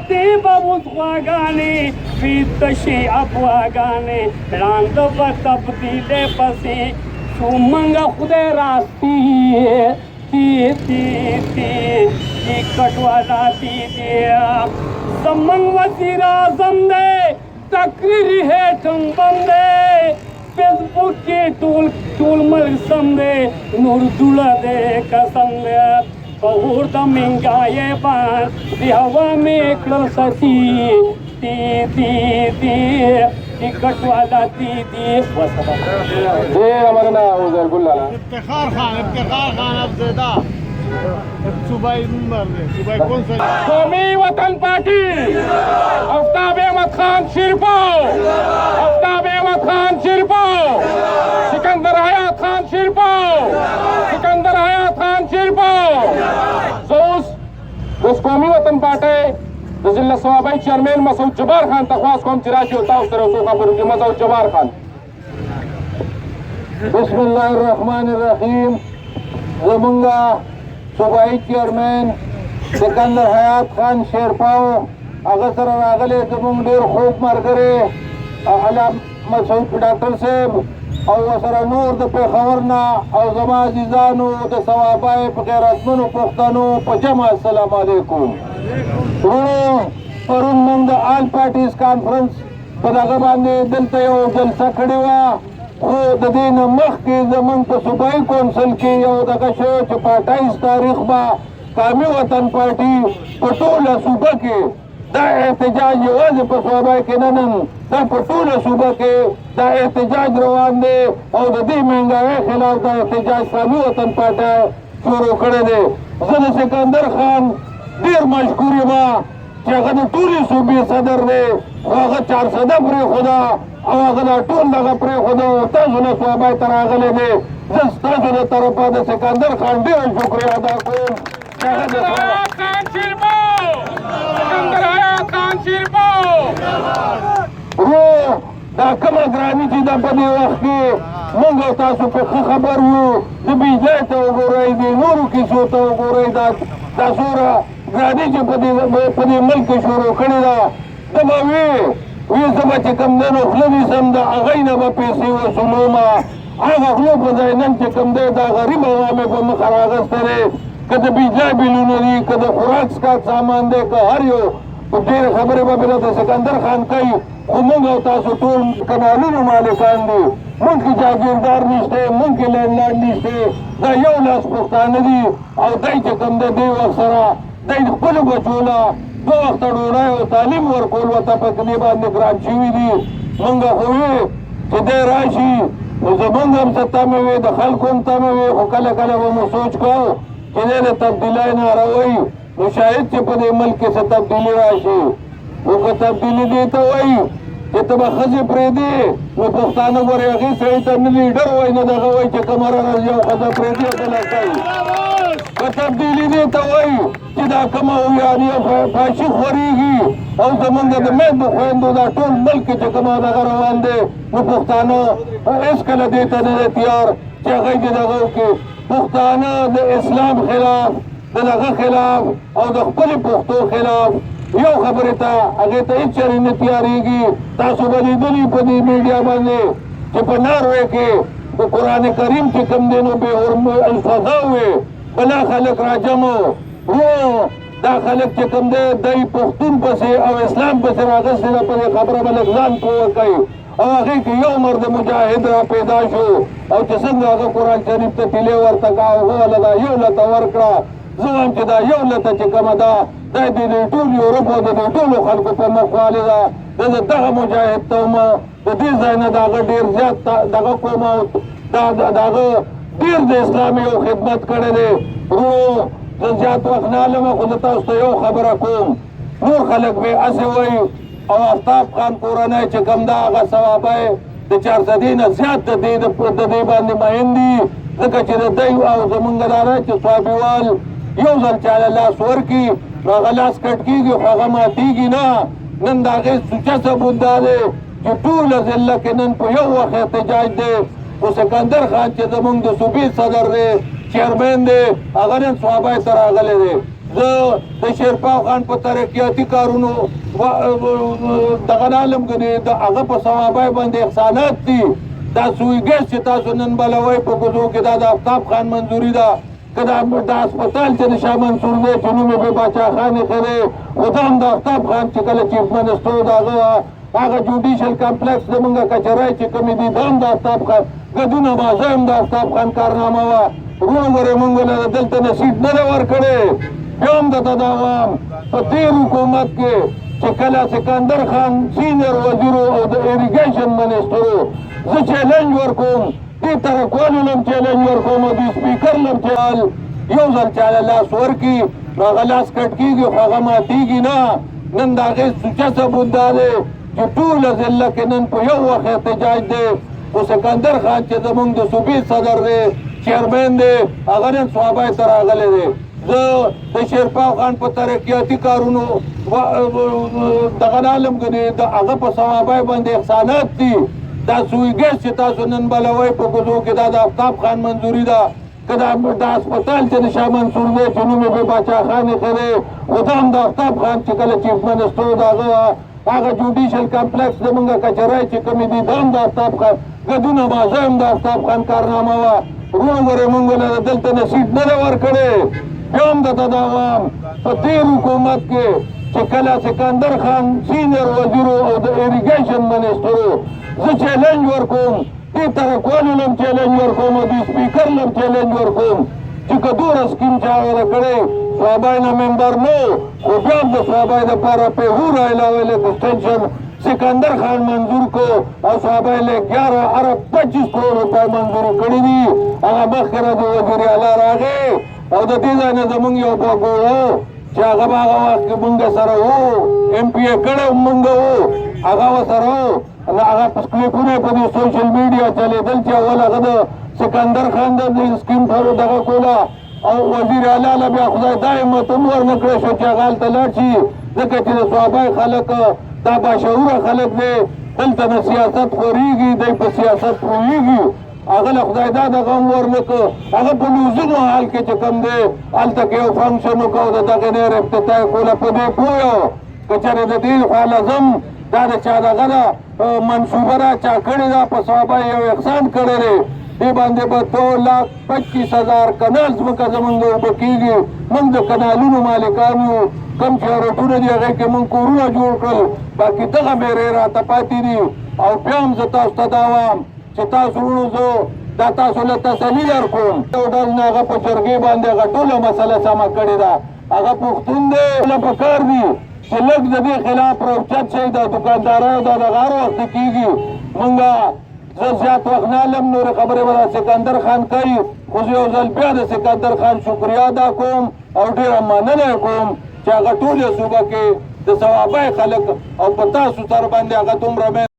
پرتی بابود خواگانی فیتشی افواگانی راند با تبدیل پسی شومنگا خود راستی تی تی تی تی کٹوالا تی دیا زمنگ وزیر اعظم دے تقریری ہے ٹنبم دے فیس بک کی ٹول ملک سمدے نور دولا دے قسم دے بہور دا منگائے بان دی ہوا میں اکڑل سسی تی تی تی تی کٹوالا تی تی جی ہمارا نام عزیر گلالا افتخار خان افزیدہ صوبائی ممبر دے صوبائی کونسل قومی وطن پارٹی آفتاب احمد خان شیرپاؤ آفتاب احمد خان شیرپاؤ سکندر حیات خان شیرپاؤ سکندر حیات خان شیرپاؤ زوس قومی وطن پارٹی د ضلع صوابۍ چیرمین مسعود جبار خان ته خواست کوم چې راشي او تاسو سره څو خبرې وکړي. مسعود جبار خان. بسم الله الرحمن الرحیم. زمونږ صوبایي چیرمین سکندر حیات خان شیرپاو هغه سره راغلی زمونږ ډېر خوږ ملګری علامه مسعود ډاکټر صاحب او ورسره نور د پېښور نه او زما عزیزانو د صوابۍ په غیرتمنو پښتنو په جمع السلام علیکم. ورونو پرون موږ د آل پارټیز کانفرنس په دغه باندې دلته یو جلسه کړې وه خو د دې نه مخکې زموږ په صوبایي کونسل کې یو دغه شی چې په 28 تاریخ به قومي وطن پارټي په ټوله صوبه کې دا احتجاج یوازې په صوبایي کې نه نن دا په ټوله صوبه کې دا احتجاج روان دی او د دې مهنګاوۍ خلاف دا احتجاج قومي وطن پارټۍ شروع کړی دی. زه د سکندر خان ډېر مشکور یم چې هغه د ټولې صوبې صدر دی خو هغه 400 پرېښوده او هغه دا ټول دغه پرېښوده او تاسو نه صوبۍ ته راغلی دی. زه ستاسو د طرفه د سکندر خان ډېره شکریه ادا کوم چې هغه د ورو دا کومه ګراني چې دا په دې وخت کې موږ او تاسو په ښه خبر یو د بجلی ته وګورئ د نورو کیسو ته وګورئ دا څومره ګراني چې په دې ملک کې شروع کړې ده. ده به وي زه به چې کوم دی نو خوله نیسم د هغوی نه به پیسې وصولوم هغه خولو په ځای نن چې کوم دی دا غریب عوام یې په مخه راغستی دی که د بجلی بیلونه دي که د خوراک سکاک سامان دی که هر یو ډېرې خبرې به بېله د سکندر خان کوي خو موږ او تاسو ټول کنالونو مالکان دي. موږ کې جاګیردار نشته موږ کې لینډلاډ نشته دا یو لاس پښتانه دي او دی چې کوم دی دې وخت سره دی د خپلو بچو له 2 وخته ډوډۍ او تعلیم ورکول ورته په دې باندې ګران شوي دي. موږ خو وي چې دی راشي نو زموږ هم څه تمې وي د خلکو هم تمې وي خو کله کله به مو سوچ کوو چې دی د تبدیلۍ ناره وایي نو شاید چې په دې ملک کې څه تبدیلي راشي خو که تبدیلي دې ته وایي چې ته به ښځې پرېږدې نو پښتانه ګورې هغې سړي ته نه لیډر وایي نه دغه وایي چې کومه راځي یو ښځه پرېږدي بله کوي. که تبدیلي دې ته وایي چې دا کومه ویاني فاشي خورېږي او زمونږ د میندو خویندو دا ټول ملک کې چې کومه دغه روان دی نو پښتانه هېڅکله دې ته نه دی تیار چې هغوی دې دغه وکړي. پښتانه د اسلام خلاف د دغه خلاف او د خپلې پښتو خلاف یو خبرې ته هغې ته هېڅ چېرې نه تیارېږي. تاسو به لیدلي په دې میډیا باندې چې په ناروې کې د قرآن کریم چې کوم دی نو بې الفاظه وې بلا خلک راجمع وو دا خلک چې کوم دی دی پښتون پسې او اسلام پسې راغستې ده په دې خبره به لږ ځان پوه کوي او هغې کې یو مرد مجاهد را پیدا شو او چې څنګه هغه قرآن شریف ته تیلې ورته کړه هغه له دا یو لته ورکړه. زه وایم چې دا یو لته چې کومه ده دا د دې ټول یورپ او د دې ټولو خلکو په مخوالې ده. زه د دغه مجاهد ته وم د دې ځای نه د هغه ډېر زیات دغه کوم او د هغه ډېر د اسلام یو خدمت کړی دی. ورو زه زیات وخت نه علمه خو زه تاسو ته یو خبره کوم نور خلک به هسې وایي او آفتاب خان کورنۍ چې کوم ده هغه صوابۍ د 400 نه زیات د دې باندې مین دي ځکه چې د دی او زمونږ دا ده چې صوابیوال یو ځل چاله لاس ورکړي نو هغه لاس کټ کېږي خو هغه ماتېږي نه. نن د هغې سوچه ثبوت دا دی چې ټوله ضلع کې نن په یو وخت احتجاج دی خو سکندر خان چې زمونږ د صوبې صدر دی چیرمین دی هغه نن صوابۍ ته راغلی دی. زه د شیرپاو خان په ترقیاتي کارونو دغه عالم ګنې د هغه په ثوابای باندې احسانات دي. دا سوی ګیس چې تاسو نن بلوئ په کوڅو کې دا د آفتاب خان منظوري ده، که دا هسپتال چې د شاه منصور دی چې نوم یې بې باچا خان ایښی دی، خو دا هم د آفتاب خان چې کله چیف منسټر و د هغه جوډیشل کمپلیکس زمونږ کچرۍ چې کومې دي دا هم د آفتاب خان ګدونه بازه هم د آفتاب خان کارنامه وه. وروڼو ګورئ مونږ له دلته نه سیټ نه دی ورکړی. بیا هم درته دا وایم په تېر حکومت کې چې کله سکندر خان سینیر وزیر او د ایریګیشن منسټر و، زه چیلنج ورکوم دې ترکوالو لم چیلنج ورکوم او د سپیکر لم چیلنج یو ځل چاله لاس ورکړي نو هغه لاس کټ کېږي خو هغه ماتېږي نه. نن د هغې سوچه ثبوت دا دی چې ټوله ضلع کې نن په یو وخت احتجاج دی، خو سکندر خان چې زمونږ د صوبې صدر دی چیرمین دی هغه نن صوابای ته راغلی دی. زه د شیرپاو خان په ترقیاتي کارونو دغه عالم ګنې د هغه په ثوابای باندې احسانات دي. دا سوی ګیس چې تاسو نن بلوئ په کوڅو کې دا د آفتاب خان منظوري ده، که دا هسپتال چې د شاه منصور دی چې نوم یې بې باچا خان ایښی دی، خو دا هم د آفتاب خان چې کله چیف منسټر و د هغه جوډیشل کمپلیکس زمونږ کچرۍ چې کومې دي دا هم د آفتاب خان ګدونه بازه هم د آفتاب خان کارنامه وه. وروڼو ګورئ مونږ له دلته نه سیټ نه دی ورکړی. بیا هم درته دا وایم په تېر حکومت کې چې کله سکندر خان سینیر وزیر او د ایریګیشن منسټر و، زه چیلنج ورکوم دې ترکوالو لم چیلنج ورکوم او د سپیکر لم چیلنج ورکوم چې که دومره سکیم چا غوره کړی صوابای نه ممبر نه خو بیا هم د صوابای دپاره پیغور ایلاویل ایکسټینشن سکندر خان منظور کو او صوابای له 11 ارب 25 کروڑ روپۍ منظور کړي دي. هغه مخکې را د وزیر اعلی راغی او د دې ځای نه زمونږ یو بګو و چې هغه به هغه وخت کې مونږ سره وو MPA کړی مونږ وو هغه ورسره وو. هغه کلیپونه یې په دې سوشل میډیا چلېدل چې اول هغه د سکندر خان د سکیم پر دغه کوله او وزیر اعلی له بیا خدای دا همت هم ورنه کړی شو چې هغه هلته لاړ شي، ځکه چې د صوابای خلک دا باشعوره خلک دی، دلته نه سیاست خورېږي، دی په سیاست پوهېږي. هغه له خدای دا دغه هم ورنه کړه. هغه په لزومو حال کې چې کوم دی هلته کې یو فنکشن وکړه او د دغې نیر افتتاح یې کوله. په دې پوه یو که چېرې د دې خوا لازم دا د چا دغه ده منصوبه را چا کړې ده په صوابای یو احسان کړی دی، دې باندې به 2,25,000 کنال ځمکه زمونږ اوبه کېږي. موږ د کنالونو مالکان یو، کوم چې روډونه دي هغې کې موږ کورونه جوړ کړل، باقي دغه میرې راته پاتې دي. او بیا هم زه تاسو ته دا وایم چې تاسو وروڼو زه دا تاسو له تسلي درکوم یو ډول نه هغه په جرګې باندې هغه ټوله مسله سمه کړې ده. هغه پښتون دی له پکار دي چې لږ د دې خلاف راوچت شي. دا دوکاندارانو دا دغه هر وخت کېږي. مونږ زه زیات وخت نه علم نورې خبرې به د سکندر خان کوي، خو زه یو ځل بیا د سکندر خان شکریا ادا کوم او ډېره مننه یې کوم چې هغه ټولې صوبه کې د صوابای خلک او په تاسو سره باندې هغه دومره